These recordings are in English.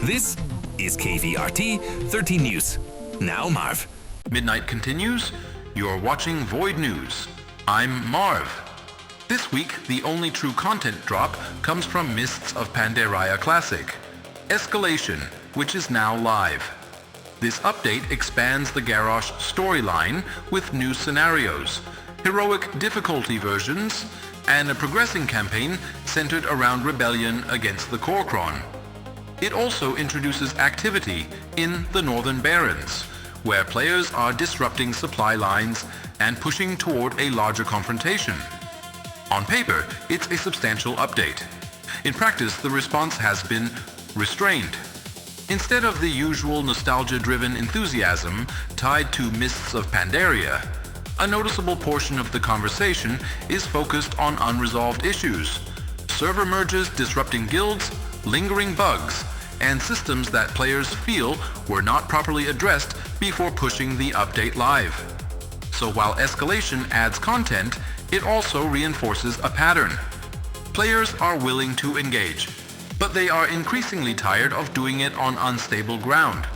This is KVRT 13 News. Now Marv. Midnight continues. You're watching Void News. I'm Marv. This week, the only true content drop comes from Mists of Pandaria Classic, Escalation, which is now live. This update expands the Garrosh storyline with new scenarios, heroic difficulty versions, and a progressing campaign centered around rebellion against the Korkron. It also introduces activity in the Northern Barrens, where players are disrupting supply lines and pushing toward a larger confrontation. On paper, it's a substantial update. In practice, the response has been restrained. Instead of the usual nostalgia-driven enthusiasm tied to Mists of Pandaria, a noticeable portion of the conversation is focused on unresolved issues, server merges disrupting guilds, lingering bugs, and systems that players feel were not properly addressed before pushing the update live. So while Escalation adds content, it also reinforces a pattern. Players are willing to engage, but they are increasingly tired of doing it on unstable ground.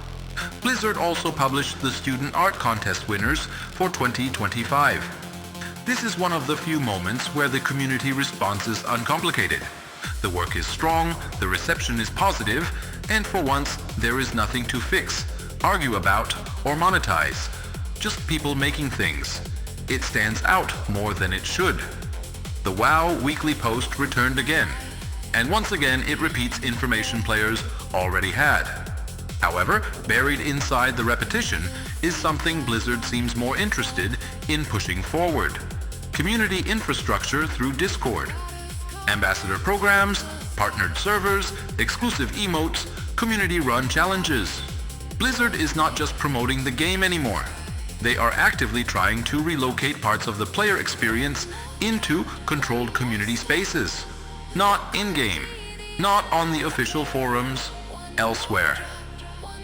Blizzard also published the Student Art Contest winners for 2025. This is one of the few moments where the community response is uncomplicated. The work is strong, the reception is positive, and for once there is nothing to fix, argue about, or monetize. Just people making things. It stands out more than it should. The WoW weekly post returned again, and once again it repeats information players already had. However, buried inside the repetition is something Blizzard seems more interested in pushing forward. Community infrastructure through Discord. Ambassador programs, partnered servers, exclusive emotes, community-run challenges. Blizzard is not just promoting the game anymore. They are actively trying to relocate parts of the player experience into controlled community spaces. Not in-game, not on the official forums, elsewhere.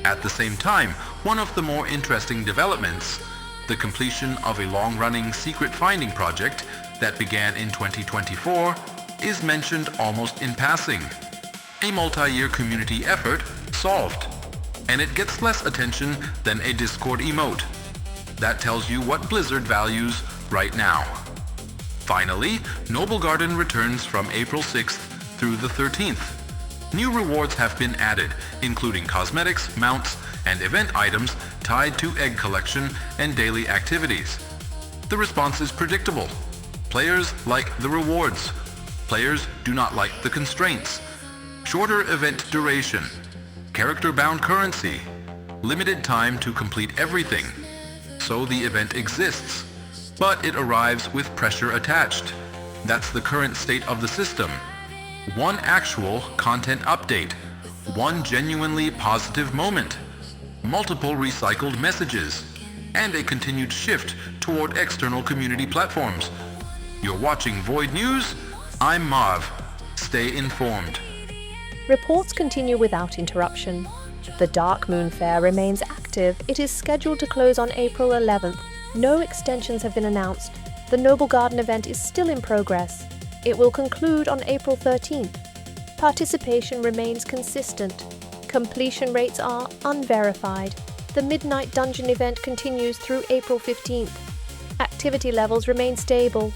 At the same time, one of the more interesting developments, the completion of a long-running secret finding project that began in 2024, is mentioned almost in passing. A multi-year community effort solved, and it gets less attention than a Discord emote. That tells you what Blizzard values right now. Finally, Noblegarden returns from April 6th through the 13th. New rewards have been added, including cosmetics, mounts, and event items tied to egg collection and daily activities. The response is predictable. Players like the rewards. Players do not like the constraints. Shorter event duration, character-bound currency, limited time to complete everything. So the event exists, but it arrives with pressure attached. That's the current state of the system. One actual content update, one genuinely positive moment, multiple recycled messages, and a continued shift toward external community platforms. You're watching Void News. I'm Marv. Stay informed. Reports continue without interruption. The Darkmoon Faire remains active. It is scheduled to close on April 11th. No extensions have been announced. The Noblegarden event is still in progress. It will conclude on April 13th. Participation remains consistent. Completion rates are unverified. The Midnight Dungeon event continues through April 15th. Activity levels remain stable.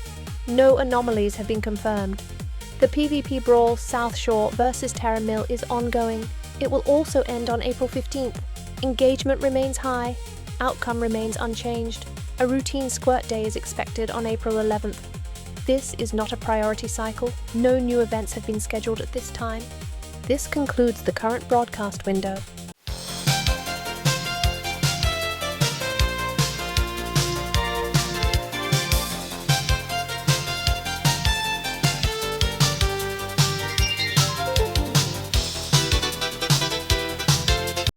No anomalies have been confirmed. The PvP Brawl South Shore vs Terra Mill is ongoing. It will also end on April 15th. Engagement remains high. Outcome remains unchanged. A routine squirt day is expected on April 11th. This is not a priority cycle. No new events have been scheduled at this time. This concludes the current broadcast window.